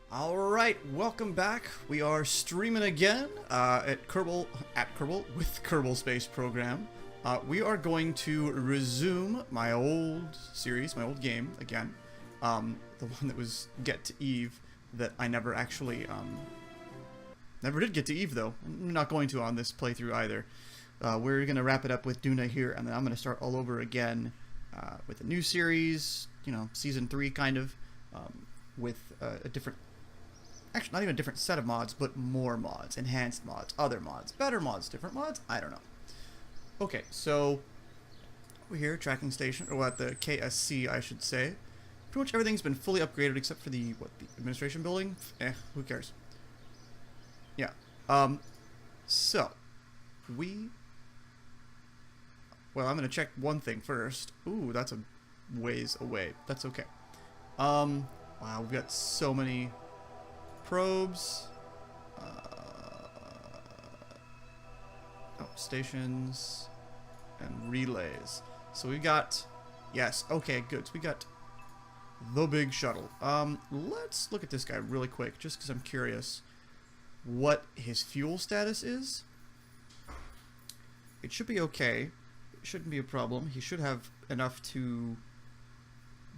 Alright, welcome back. We are streaming again at Kerbal with Kerbal Space Program. We are going to resume my old series, my old game again. The one that was Get to Eve that I never actually never did get to Eve though. I'm not going to on this playthrough either. We're gonna wrap it up with Duna here, and then I'm gonna start all over again with a new series, you know, season 3 kind of, with a different. Actually, not even a different set of mods, but more mods, enhanced mods, other mods, better mods, different mods, I don't know. Okay, so we're here, tracking station, or at the KSC, I should say. Pretty much everything's been fully upgraded except for the administration building? Who cares? Yeah. So, well, I'm gonna check one thing first. Ooh, that's a ways away. That's okay. Wow, we've got so many probes, stations, and relays. So we got, yes, okay, good. So we got the big shuttle. Let's look at this guy really quick, just because I'm curious what his fuel status is. It should be okay. It shouldn't be a problem. He should have enough to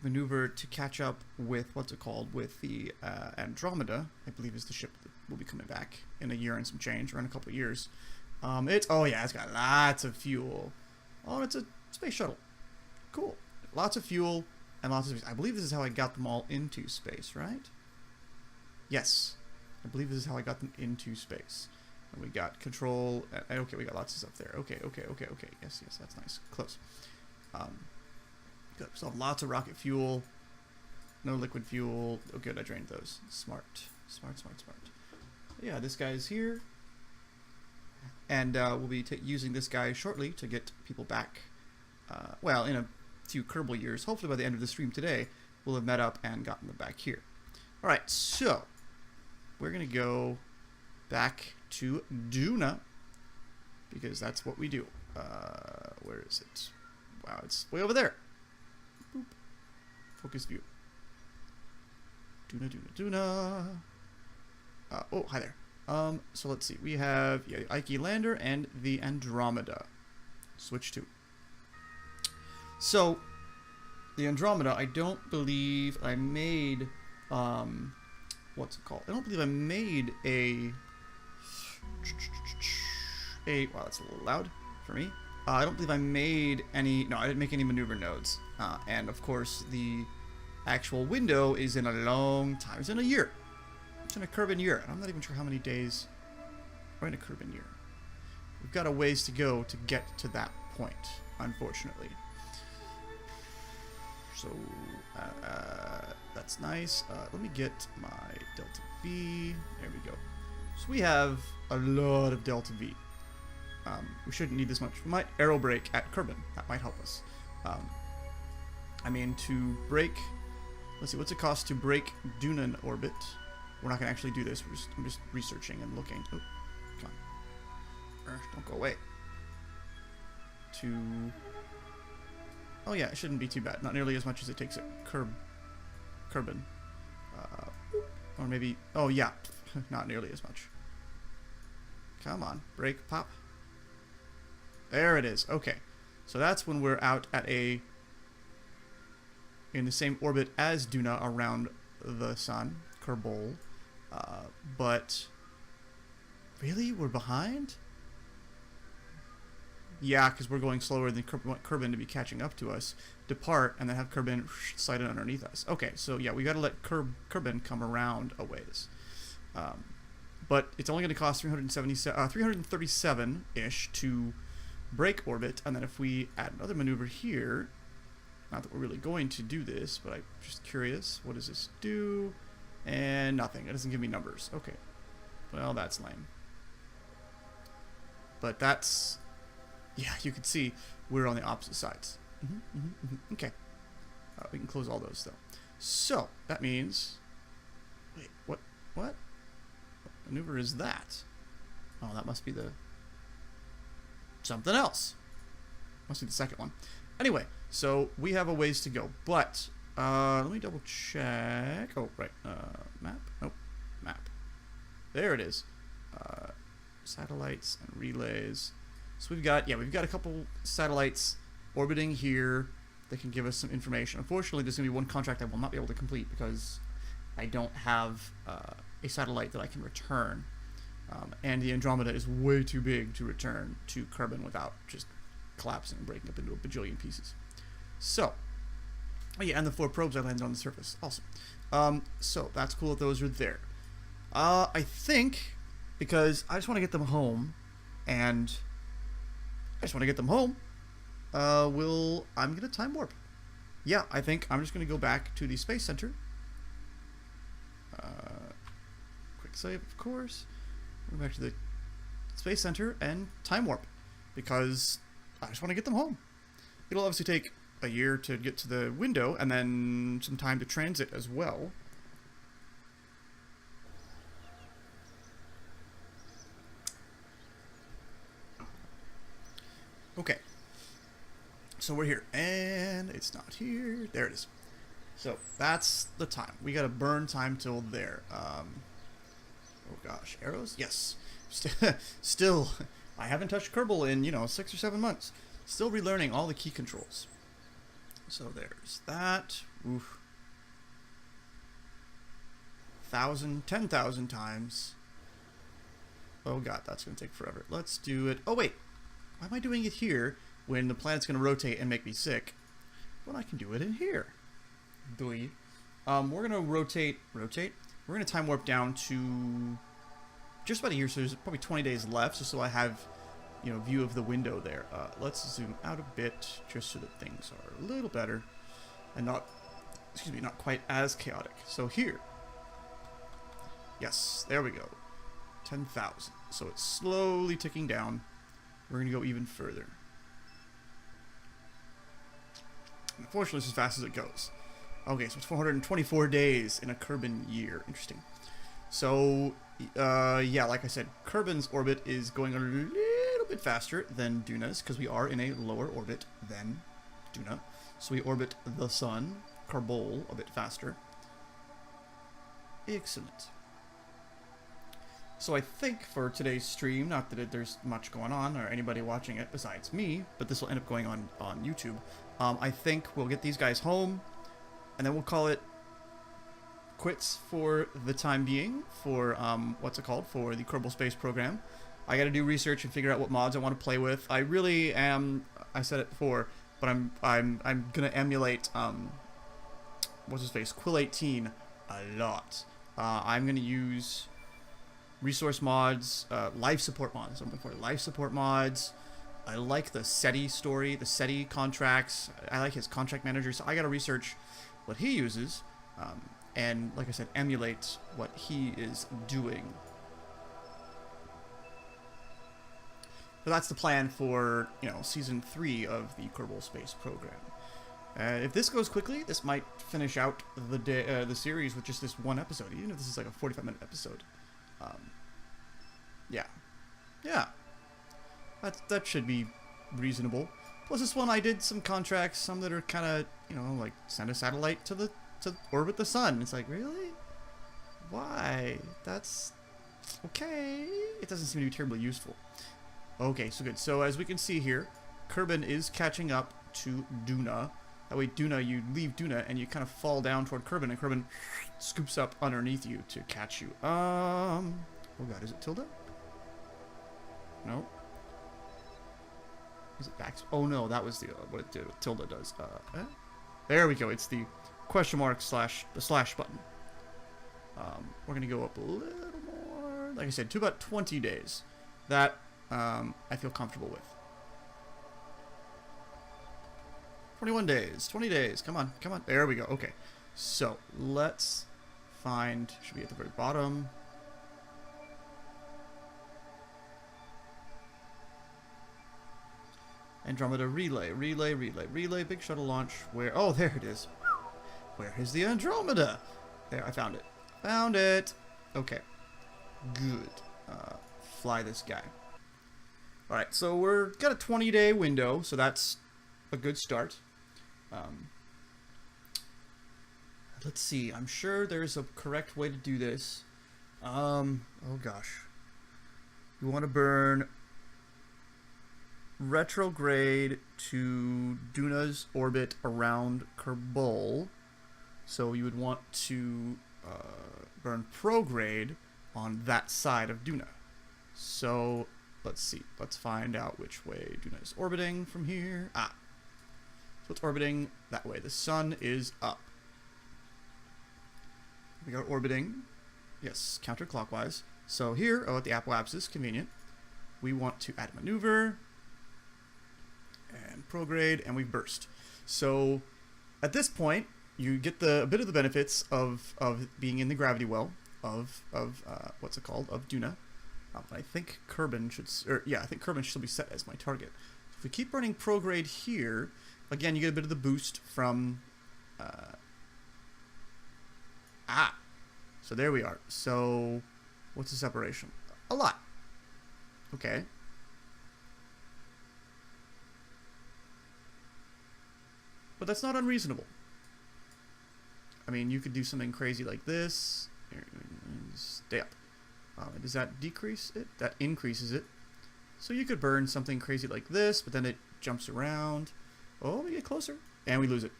maneuver to catch up with, what's it called, with the Andromeda, I believe is the ship that will be coming back in a year and some change, or in a couple of years. Oh yeah, it's got lots of fuel. Oh, it's a space shuttle. Cool. Lots of fuel and lots of space. I believe this is how I got them all into space, right? Yes. I believe this is how I got them into space. And we got control, okay, we got lots of stuff there. Okay. Yes, that's nice. Close. Good. So lots of rocket fuel, no liquid fuel. Oh, good, I drained those. Smart. Yeah, this guy's here, and we'll be using this guy shortly to get people back. Well, in a few Kerbal years, hopefully by the end of the stream today, we'll have met up and gotten them back here. All right, so we're gonna go back to Duna because that's what we do. Where is it? Wow, it's way over there. Boop. Focus view. Duna. Oh, hi there. So let's see. We have the Ike lander and the Andromeda. Switch to. So, the Andromeda, I don't believe I made, what's it called? I don't believe I made wow, that's a little loud for me. I don't believe I made any, no, I didn't make any maneuver nodes. And of course, the actual window is in a long time. It's in a year. It's in a Kerbin year. And I'm not even sure how many days we're in a Kerbin year. We've got a ways to go to get to that point, unfortunately. So, that's nice. Let me get my Delta V. There we go. So we have a lot of Delta V. We shouldn't need this much. We might aero brake at Kerbin. That might help us. I mean, to break... Let's see, what's it cost to break Dunan orbit? We're not going to actually do this. I'm just researching and looking. Oh, come on. Don't go away. Oh yeah, it shouldn't be too bad. Not nearly as much as it takes at Kerbin. Or maybe... Oh yeah, not nearly as much. Come on, brake, pop. There it is. Okay. So that's when we're out at in the same orbit as Duna around the sun, Kerbal. But really, we're behind? Yeah, because we're going slower than Kerbin to be catching up to us. Depart and then have Kerbin slide in underneath us. Okay, so yeah, we got to let Kerbin come around a ways. But it's only going to cost 337-ish to break orbit, and then if we add another maneuver here, not that we're really going to do this, but I'm just curious, what does this do? And nothing. It doesn't give me numbers. Okay. Well, that's lame. But that's... Yeah, you can see we're on the opposite sides. Okay. We can close all those, though. So, that means... Wait, what? What maneuver is that? Oh, that must be the... something else. Must be the second one. Anyway, so we have a ways to go, but let me double check. Oh, right. Map. Nope. There it is. Satellites and relays. So we've got a couple satellites orbiting here that can give us some information. Unfortunately, there's going to be one contract I will not be able to complete because I don't have a satellite that I can return. And the Andromeda is way too big to return to Kerbin without just collapsing and breaking up into a bajillion pieces. So, oh yeah, and the 4 probes I landed on the surface. Awesome. So that's cool that those are there. I think, because I just want to get them home, and I'm gonna time warp. Yeah, I think I'm just gonna go back to the Space Center. Quick save, of course. Go back to the Space Center and time warp, because I just want to get them home. It'll obviously take a year to get to the window, and then some time to transit as well. Okay. So we're here, and it's not here. There it is. So that's the time. We gotta burn time till there. Oh gosh, arrows? Yes. Still, I haven't touched Kerbal in, 6 or 7 months. Still relearning all the key controls. So there's that. Oof. 1,000, 10,000 times. Oh god, that's gonna take forever. Let's do it. Oh wait, why am I doing it here when the planet's gonna rotate and make me sick? Well, I can do it in here. We're gonna rotate. We're gonna time warp down to just about a year, so there's probably 20 days left, just so I have, view of the window there. Let's zoom out a bit, just so that things are a little better, and not quite as chaotic. So here, yes, there we go, 10,000. So it's slowly ticking down. We're gonna go even further. Unfortunately, it's as fast as it goes. Okay, so it's 424 days in a Kerbin year. Interesting. So, yeah, like I said, Kerbin's orbit is going a little bit faster than Duna's, because we are in a lower orbit than Duna. So we orbit the sun, Kerbal, a bit faster. Excellent. So I think for today's stream, not that there's much going on or anybody watching it besides me, but this will end up going on YouTube. I think we'll get these guys home, and then we'll call it quits for the time being for for the Kerbal Space program. I got to do research and figure out what mods I want to play with. I really am. I said it before, but I'm gonna emulate what's his face, Quill 18 a lot. I'm gonna use resource mods, life support mods. I'm looking for life support mods. I like the SETI story, the SETI contracts. I like his contract manager, so I got to research what he uses, and like I said, emulate what he is doing. So that's the plan for season 3 of the Kerbal Space program. If this goes quickly, this might finish out the series with just this one episode, even if this is like a 45-minute episode. Yeah. That should be reasonable. Plus, this one I did some contracts, some that are kind of, like send a satellite to orbit the sun. It's like, really? Why? That's okay. It doesn't seem to be terribly useful. Okay, so good. So as we can see here, Kerbin is catching up to Duna. That way, you leave Duna and you kind of fall down toward Kerbin, and Kerbin scoops up underneath you to catch you. Oh god, is it Tilda? No. Is it back? Oh no, that was what it did. What Tilda does. There we go. It's the question mark / the slash button. We're gonna go up a little more. Like I said, to about 20 days. That I feel comfortable with. 21 days. 20 days. Come on. There we go. Okay. So let's find. Should be at the very bottom. Andromeda relay, big shuttle launch. Where? Oh, there it is. Where is the Andromeda? There, I found it. Found it. Okay. Good. Fly this guy. All right, so we're got a 20-day window, so that's a good start. Let's see. I'm sure there's a correct way to do this. Oh gosh. You want to burn retrograde to Duna's orbit around Kerbal. So you would want to burn prograde on that side of Duna. So let's see. Let's find out which way Duna is orbiting from here. So it's orbiting that way. The sun is up. We are orbiting, yes, counterclockwise. So here, at the apoapsis, convenient. We want to add maneuver and prograde, and we burst. So at this point, you get a bit of the benefits of being in the gravity well of what's it called, of Duna. I think Kerbin should, I think Kerbin should be set as my target. If we keep running prograde here, again, you get a bit of the boost from so there we are. So what's the separation? A lot. Okay. But that's not unreasonable. I mean, you could do something crazy like this. Stay up. Does that decrease it? That increases it. So you could burn something crazy like this, but then it jumps around. Oh, we get closer. And we lose it.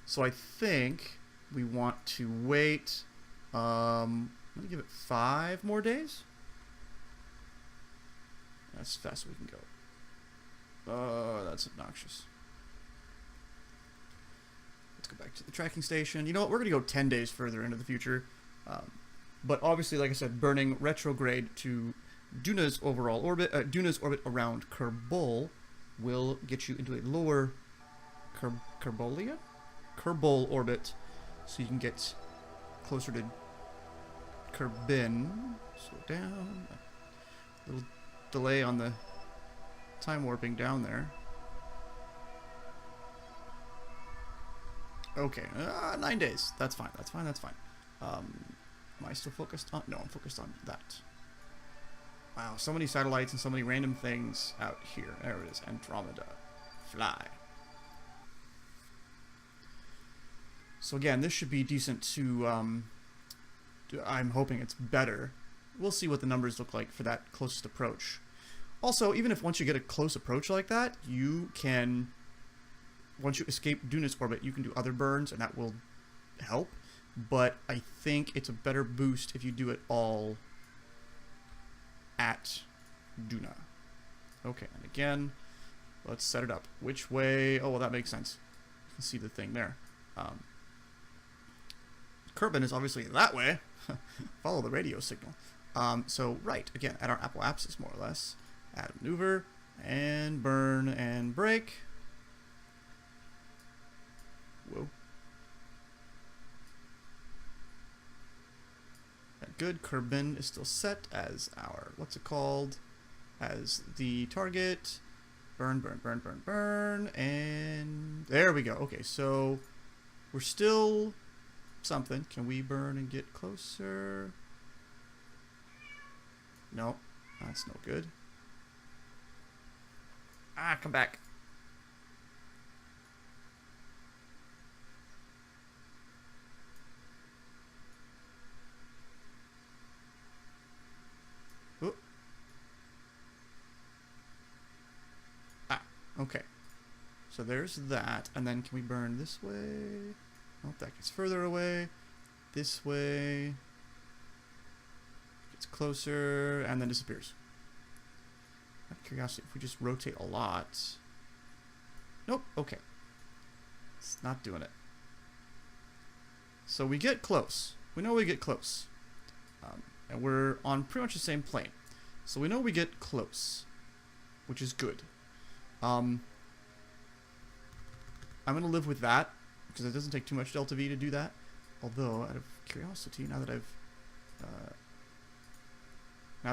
So I think we want to wait. I'm going to give it 5 more days. That's as fast as we can go. Oh, that's obnoxious. Let's go back to the tracking station. You know what? We're going to go 10 days further into the future. But obviously, like I said, burning retrograde to Duna's overall orbit, Duna's orbit around Kerbal will get you into a lower Kerbal orbit, so you can get closer to Kerbin. Slow down. A little delay on the time warping down there. Okay, 9 days. That's fine. That's fine. That's fine. Am I still focused on? No, I'm focused on that. Wow, so many satellites and so many random things out here. There it is. Andromeda. Fly. So again, this should be decent to, I'm hoping it's better. We'll see what the numbers look like for that closest approach. Also, even if once you get a close approach like that, you can, once you escape Duna's orbit, you can do other burns, and that will help. But I think it's a better boost if you do it all at Duna. Okay, and again, let's set it up. Which way? Oh, well, that makes sense. You can see the thing there. Kerbin is obviously that way. Follow the radio signal. So, right, again, at our apoapsis, more or less. Add a maneuver, and burn, and brake. Whoa. Good. Kerbin is still set as our, what's it called, as the target. Burn, burn, burn, burn, burn, and there we go. Okay, so we're still something. Can we burn and get closer? No, that's no good. Come back. Okay, so there's that, and then can we burn this way? Oh, that gets further away. This way gets closer, and then disappears. Out of curiosity, if we just rotate a lot. Nope. Okay, it's not doing it. So we get close. We know we get close, and we're on pretty much the same plane. So we know we get close, which is good. I'm going to live with that, because it doesn't take too much delta V to do that. Although, out of curiosity, now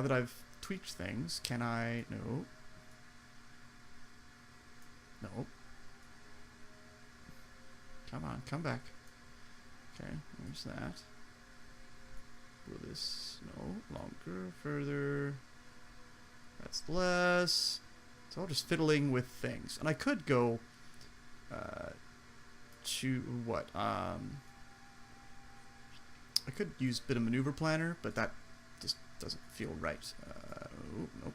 that I've tweaked things, can I... No. No. Come on, come back. Okay, there's that. Will this... No, longer, further. That's less... It's all just fiddling with things. And I could go to what? I could use a bit of maneuver planner, but that doesn't feel right. Ooh, nope.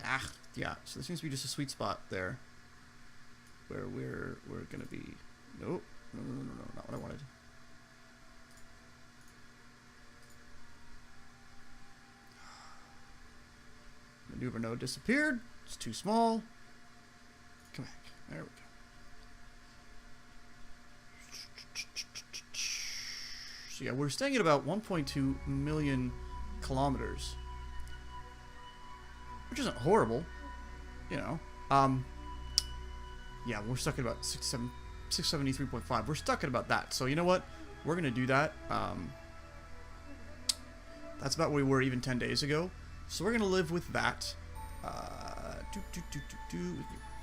Ah, yeah. So there seems to be just a sweet spot there, where we're gonna be. Nope. No, not what I wanted. Maneuver node disappeared. It's too small. Come back. There we go. So yeah, we're staying at about 1.2 million kilometers, which isn't horrible, you know. Yeah, we're stuck at about 673.5. We're stuck at about that. So you know what? We're gonna do that. That's about where we were even 10 days ago. So we're gonna live with that.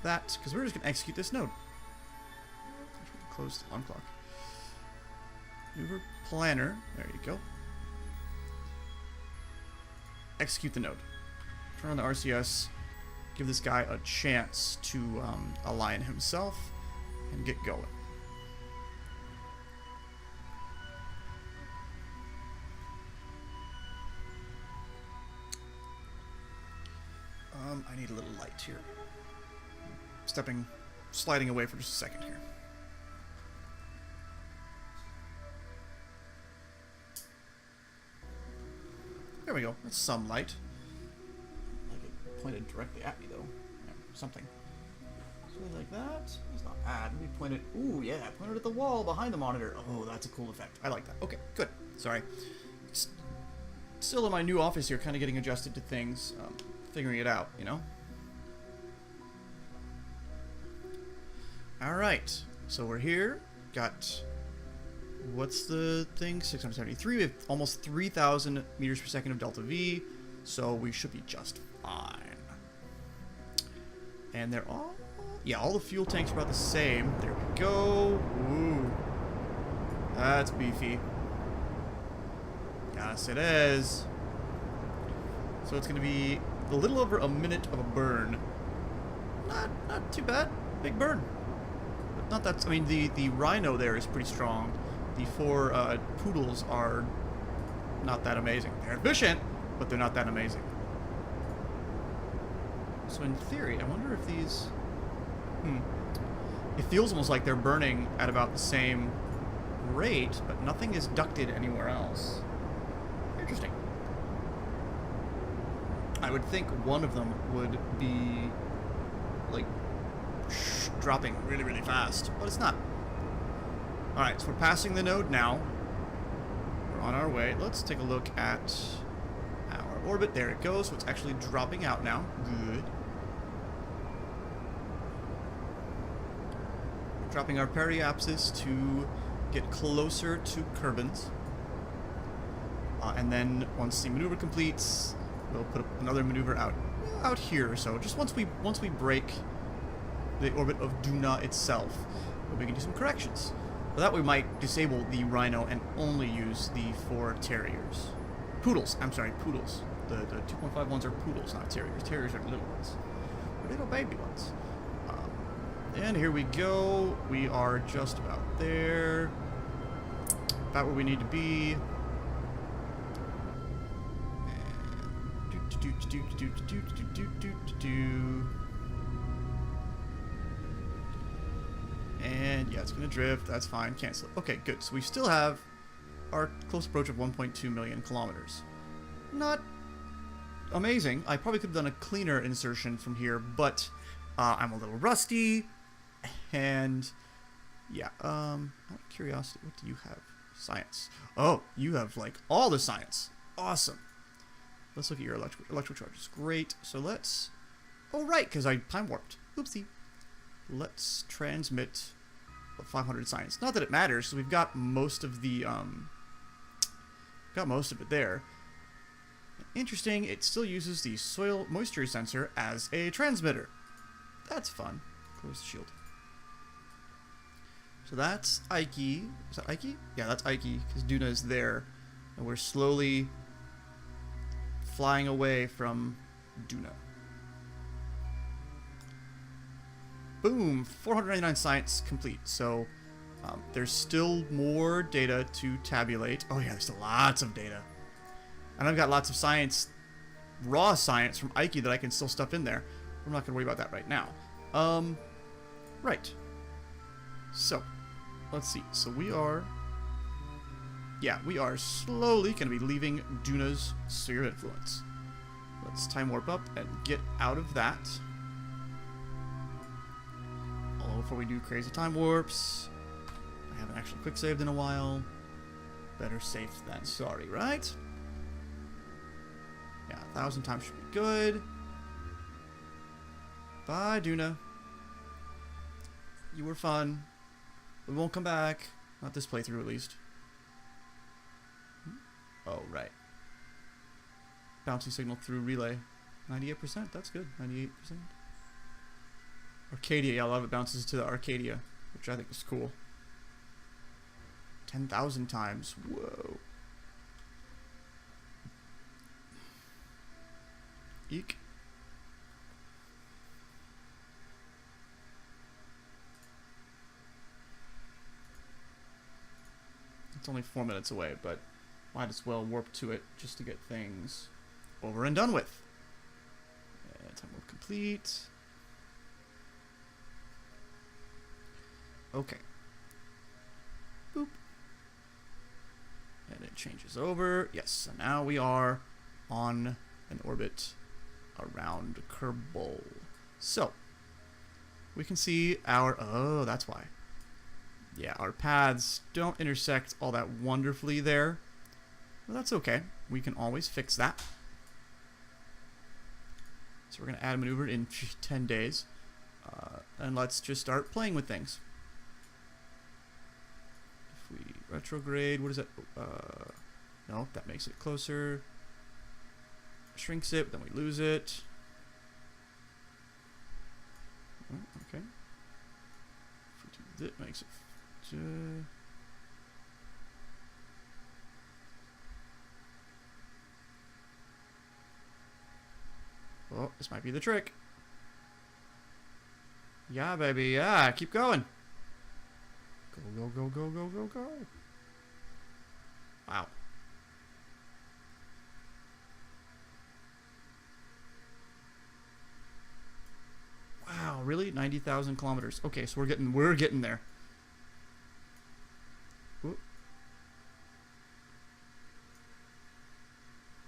That, because we're just gonna execute this node. Close the alarm clock. Maneuver planner. There you go. Execute the node. Turn on the RCS. Give this guy a chance to align himself and get going. I need a little light here. Sliding away for just a second here. There we go. That's some light. Like it pointed directly at me, though. Yeah, something. So like that. It's not bad. Maybe point it. Ooh, yeah. Point it at the wall behind the monitor. Oh, that's a cool effect. I like that. Okay, good. Sorry. Still in my new office here, kind of getting adjusted to things. Figuring it out, you know? Alright. So we're here. Got... What's the thing? 673. We have almost 3,000 meters per second of delta V, so we should be just fine. And they're all... Yeah, all the fuel tanks are about the same. There we go. Ooh. That's beefy. Yes, it is. So it's going to be a little over a minute of a burn. Not too bad. Big burn. But not that... I mean, the Rhino there is pretty strong. The 4 Poodles are not that amazing. They're efficient, but they're not that amazing. So in theory, I wonder if these... It feels almost like they're burning at about the same rate, but nothing is ducted anywhere else. Interesting. I would think one of them would be, like, dropping really, really fast, but it's not. Alright, so we're passing the node now. We're on our way. Let's take a look at our orbit. There it goes. So it's actually dropping out now. Good. We're dropping our periapsis to get closer to Kerbins. And then once the maneuver completes, we'll put another maneuver out here or so. Just once we break the orbit of Duna itself, we can do some corrections. But that we might disable the Rhino and only use the 4 Terriers. Poodles. I'm sorry, Poodles. The 2.5 ones are Poodles, not Terriers. Terriers are little ones. Little baby ones. And here we go. We are just about there. About where we need to be. And yeah, it's gonna drift. That's fine. Cancel it. Okay, good. So we still have our close approach of 1.2 million kilometers. Not amazing. I probably could have done a cleaner insertion from here, but I'm a little rusty. And yeah, out of curiosity, what do you have? Science. Oh, you have like all the science. Awesome. Let's look at your electrical charges. Great. So let's... Oh, right, because I time warped. Oopsie. Let's transmit 500 science. Not that it matters, because we've got most of the... got most of it there. Interesting, it still uses the soil moisture sensor as a transmitter. That's fun. Close the shield. So that's Ike. Is that Ike? Yeah, that's Ike, because Duna is there. And we're slowly flying away from Duna. Boom! 499 science complete. So there's still more data to tabulate. Oh yeah, there's still lots of data. And I've got lots of science, raw science from Ike that I can still stuff in there. I'm not going to worry about that right now. Right. So, let's see. So we are... Yeah, we are slowly going to be leaving Duna's sphere of influence. Let's time warp up and get out of that. Although before we do crazy time warps, I haven't actually quick saved in a while. Better safe than sorry, right? Yeah, 1,000 times should be good. Bye, Duna. You were fun. We won't come back. Not this playthrough, at least. Oh, right. Bouncing signal through relay. 98%, that's good. 98%. Arcadia, yeah, a lot of it bounces to the Arcadia, which I think is cool. 10,000 times. Whoa. Eek. It's only 4 minutes away, but might as well warp to it just to get things over and done with. Time warp complete. Okay. Boop. And it changes over. Yes, so now we are on an orbit around Kerbal. So, we can see our... Oh, that's why. Yeah, our paths don't intersect all that wonderfully there. But that's okay. We can always fix that. So we're going to add a maneuver in 10 days. And let's just start playing with things. If we retrograde, what is that? No, that makes it closer. Shrinks it, then we lose it. Oh, okay. If we do that, makes it... Oh, this might be the trick. Yeah, baby, yeah, keep going. Go, go, go, go, go, go, go. Wow. Wow, really? 90,000 kilometers. Okay, so we're getting there. Whoop.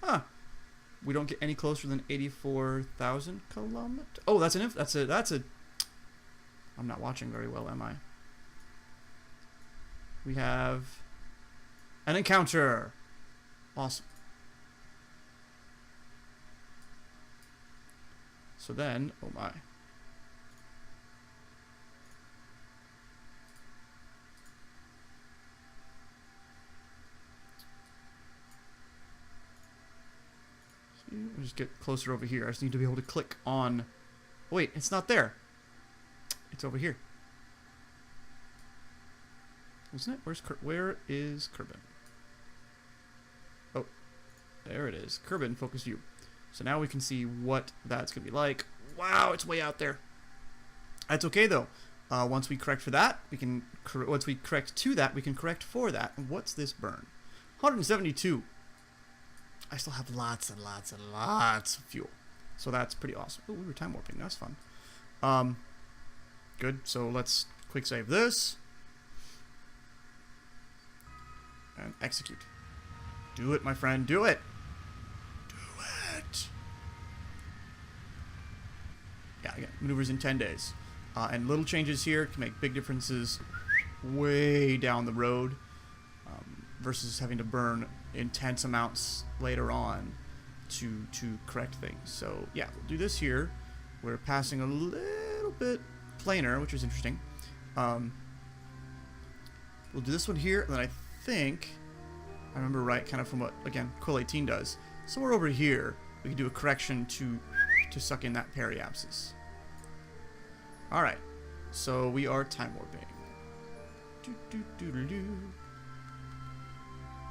Huh. We don't get any closer than 84,000 kilometers. Oh, that's a. I'm not watching very well, am I? We have an encounter. Awesome. So then, oh my. I'll just get closer over here. I just need to be able to click on... Wait, it's not there. It's over here. Isn't it? Where is Kerbin? Oh, there it is. Kerbin, focus view. So now we can see what that's going to be like. Wow, it's way out there. That's okay, though. Once we correct for that, we can... Once we correct to that, we can correct for that. And what's this burn? 172. I still have lots and lots and lots of fuel. So that's pretty awesome. Oh, we were time warping. That's fun. Good. So let's quick save this. And execute. Do it, my friend. Do it. Do it. Yeah, again, maneuvers in 10 days. And little changes here can make big differences way down the road versus having to burn intense amounts later on to correct things. So yeah, we'll do this here. We're passing a little bit planar, which is interesting. We'll do this one here, and then I think I remember right, kind of from what again Quill 18 does. Somewhere over here, we can do a correction to suck in that periapsis. All right, so we are time warping.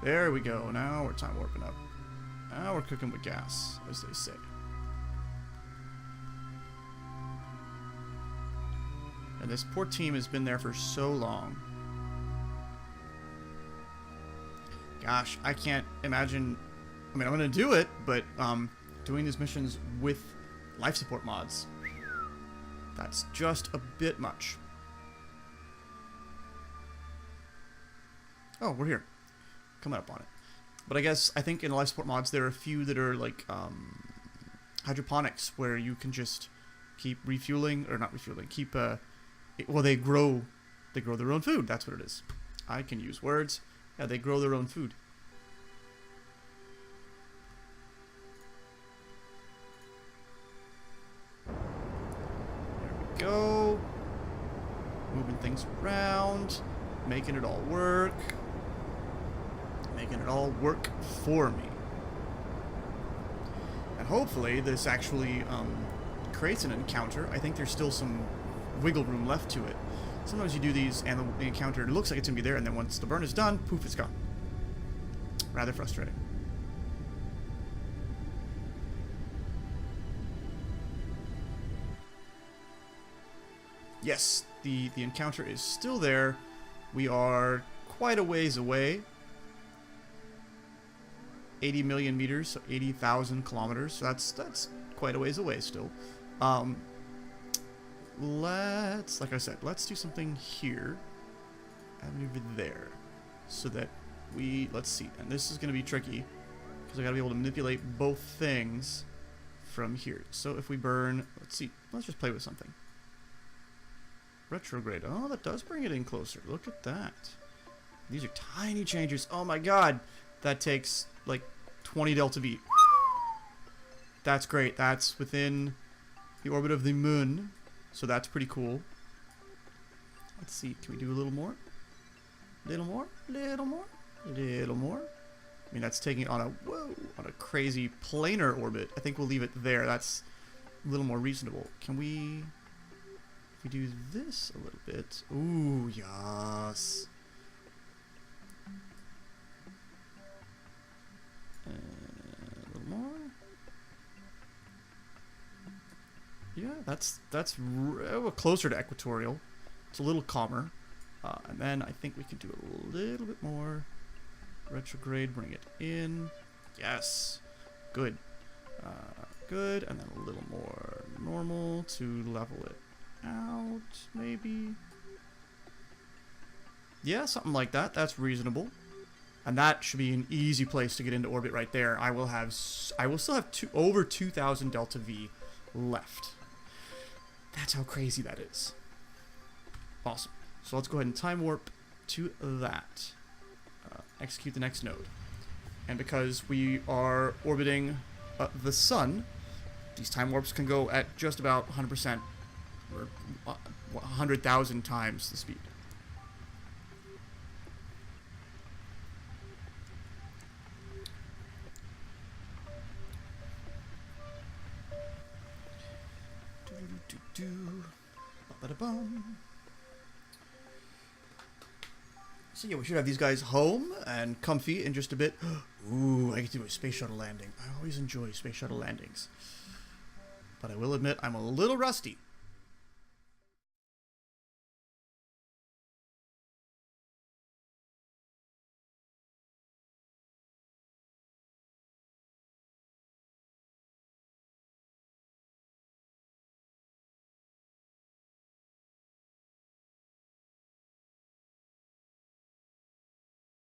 There we go. Now we're time warping up. Now we're cooking with gas, as they say. And this poor team has been there for so long. Gosh, I can't imagine I mean, I'm gonna do it, but doing these missions with life support mods, that's just a bit much. Oh, we're here. Coming up on it. But I think in life support mods, there are a few that are like hydroponics, where you can just keep refueling, or not refueling, keep, well, they grow their own food. That's what it is. I can use words. Yeah, they grow their own food. There we go. Moving things around, making it all work. Making it all work for me. And hopefully this actually creates an encounter. I think there's still some wiggle room left to it. Sometimes you do these and the encounter looks like it's going to be there, and then once the burn is done, poof, it's gone. Rather frustrating. Yes, the encounter is still there. We are quite a ways away. 80 million meters, so 80,000 kilometers. So that's quite a ways away still. Like I said, let's do something here and over there, so that let's see. And this is going to be tricky because I got to be able to manipulate both things from here. So if we burn, let's see. Let's just play with something. Retrograde. Oh, that does bring it in closer. Look at that. These are tiny changes. Oh my god. That takes like 20 delta V. That's great. That's within the orbit of the moon. So that's pretty cool. Let's see. Can we do a little more? Little more? Little more? Little more? I mean, that's taking it on a crazy planar orbit. I think we'll leave it there. That's a little more reasonable. Can we... If we do this a little bit... Ooh, yes. A little more. Yeah, that's closer to equatorial. It's a little calmer. And then I think we can do a little bit more retrograde, bring it in. Yes. Good. Good. And then a little more normal to level it out, maybe. Yeah, something like that. That's reasonable. And that should be an easy place to get into orbit right there. I will still have over 2,000 delta V left. That's how crazy that is. Awesome. So let's go ahead and time warp to that. Execute the next node. And because we are orbiting the sun, these time warps can go at just about 100%, or 100,000 times the speed. So yeah, we should have these guys home and comfy in just a bit. Ooh, I get to do a space shuttle landing. I always enjoy space shuttle landings. But I will admit, I'm a little rusty.